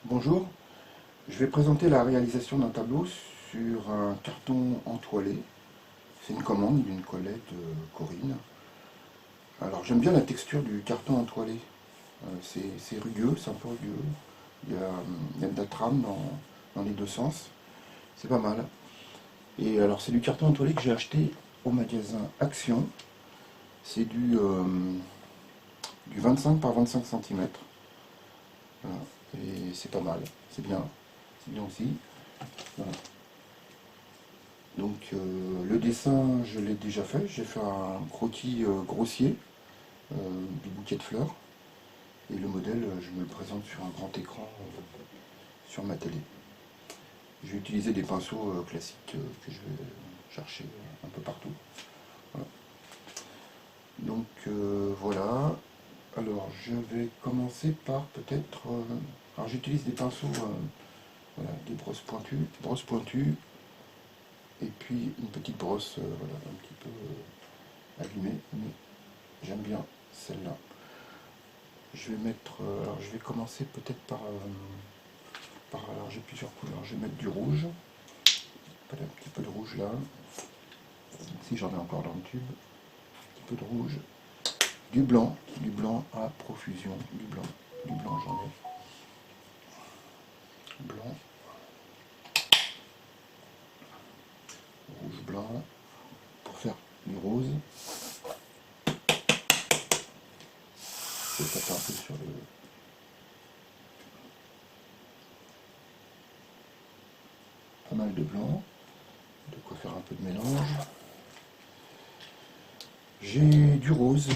Bonjour, je vais présenter la réalisation d'un tableau sur un carton entoilé. C'est une commande d'une collègue Corinne. Alors j'aime bien la texture du carton entoilé. C'est rugueux, c'est un peu rugueux. Il y a de la trame dans les deux sens. C'est pas mal. Et alors c'est du carton entoilé que j'ai acheté au magasin Action. C'est du 25 par 25 cm. Voilà. Et c'est pas mal, c'est bien. C'est bien aussi. Voilà. Donc le dessin, je l'ai déjà fait. J'ai fait un croquis grossier du bouquet de fleurs. Et le modèle, je me le présente sur un grand écran sur ma télé. Je vais utiliser des pinceaux classiques que je vais chercher un peu partout. Voilà. Donc voilà. Alors je vais commencer par peut-être... alors j'utilise des pinceaux, voilà, des brosses pointues, et puis une petite brosse, voilà, un petit peu allumée, mais j'aime bien celle-là. Je vais mettre, alors je vais commencer peut-être alors j'ai plusieurs couleurs. Je vais mettre du rouge, un petit peu de rouge là, si j'en ai encore dans le tube, un petit peu de rouge, du blanc à profusion, du blanc j'en ai, blanc, rouge, blanc, pour faire du rose. Je vais taper un peu sur le... Pas mal de blanc, de quoi faire un peu de mélange. J'ai du rose,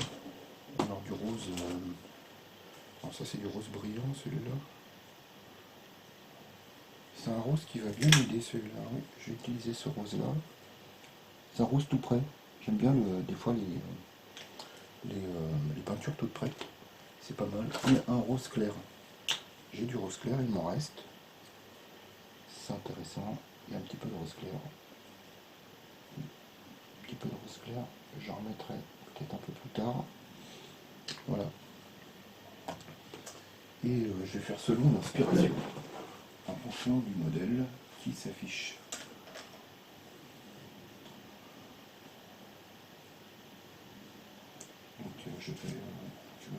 alors du rose, alors ça c'est du rose brillant celui-là. C'est un rose qui va bien m'aider celui-là, oui. Je vais utiliser ce rose-là. C'est un rose tout prêt. J'aime bien des fois les peintures toutes prêtes. C'est pas mal. Et un rose clair. J'ai du rose clair, il m'en reste. C'est intéressant. Il y a un petit peu de rose clair. Un petit peu de rose clair. J'en remettrai peut-être un peu plus tard. Voilà. Et je vais faire selon l'inspiration, en fonction du modèle qui s'affiche. Donc je vais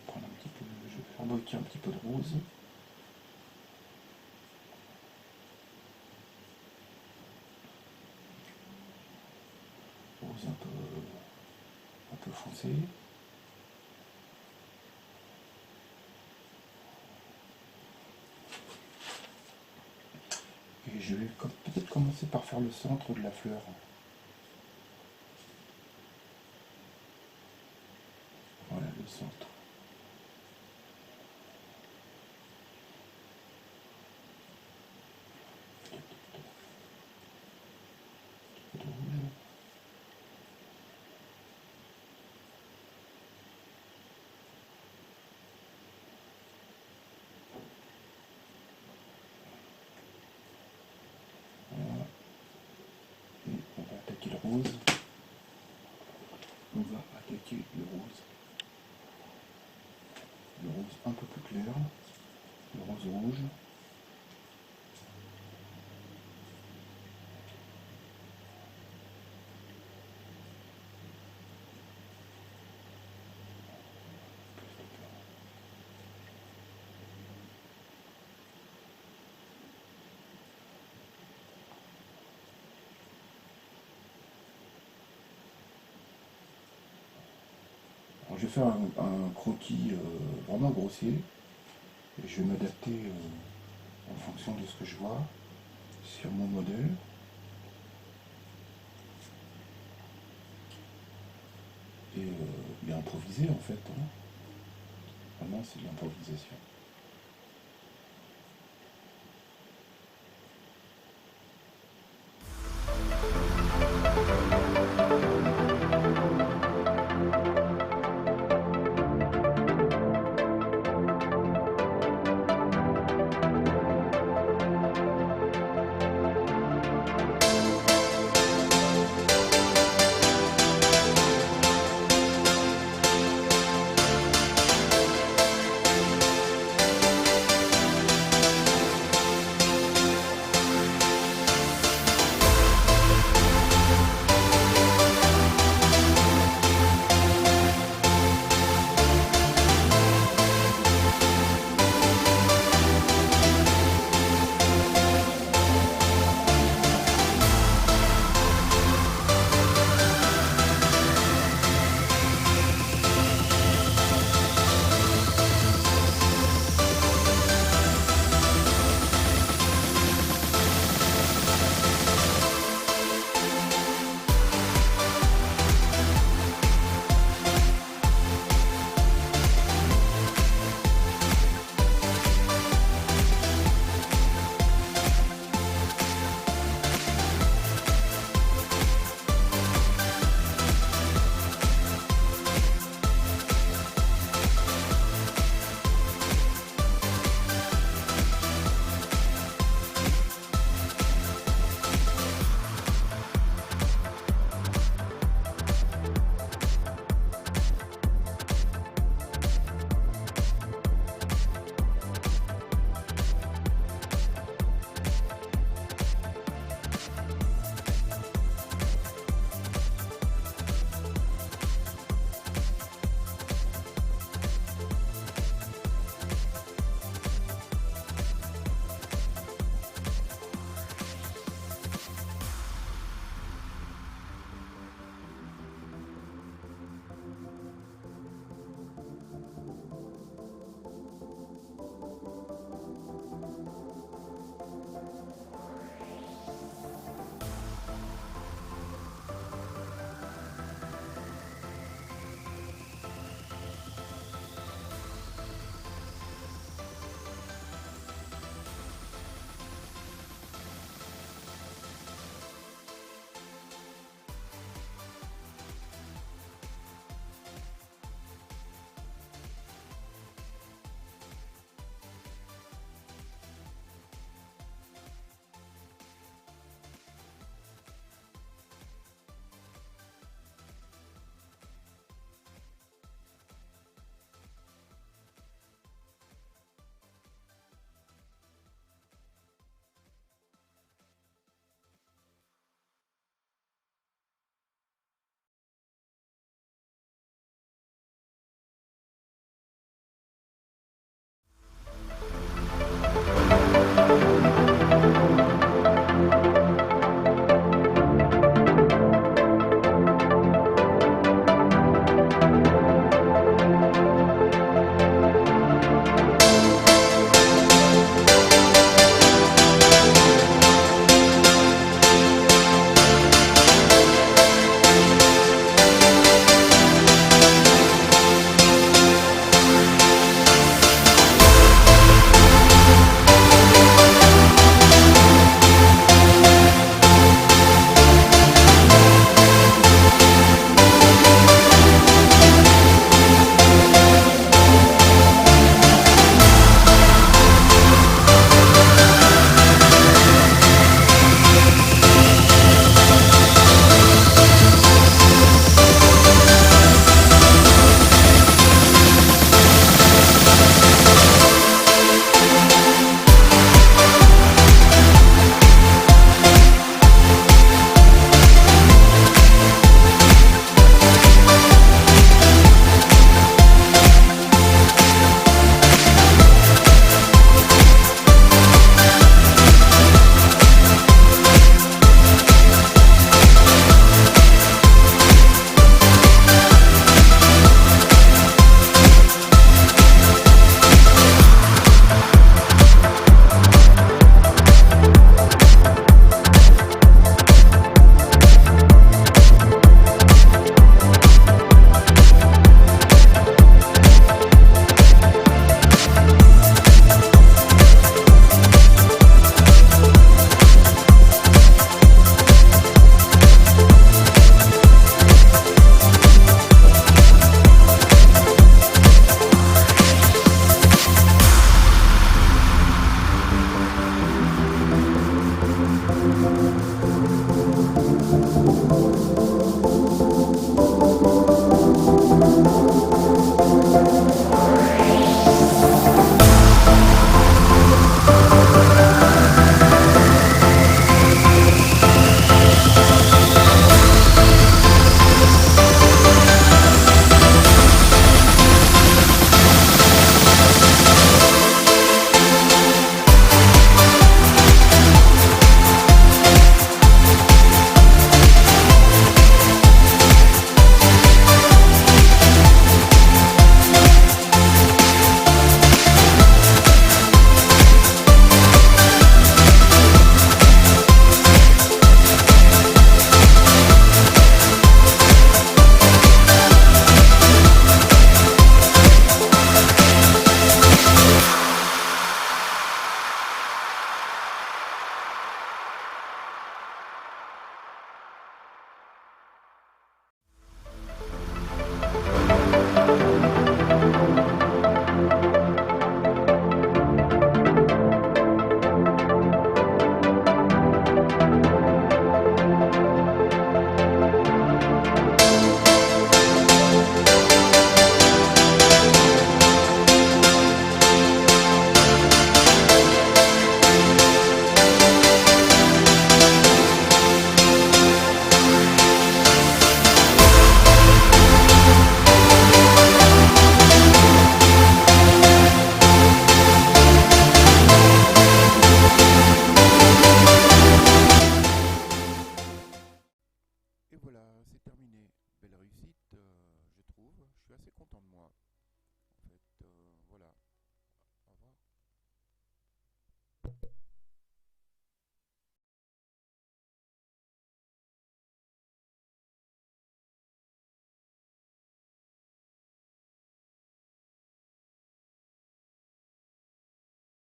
prendre un petit peu, je vais fabriquer un petit peu de rose. Rose un peu foncé. Et je vais peut-être commencer par faire le centre de la fleur. Voilà le centre. Un peu de rouge. Voilà. Et on va attaquer le rose. On va attaquer le rose. Le rose un peu plus clair. Le rose rouge. Alors, je vais faire un croquis vraiment grossier. Et je vais m'adapter en fonction de ce que je vois sur mon modèle. Et improviser en fait. Hein. Vraiment, c'est de l'improvisation.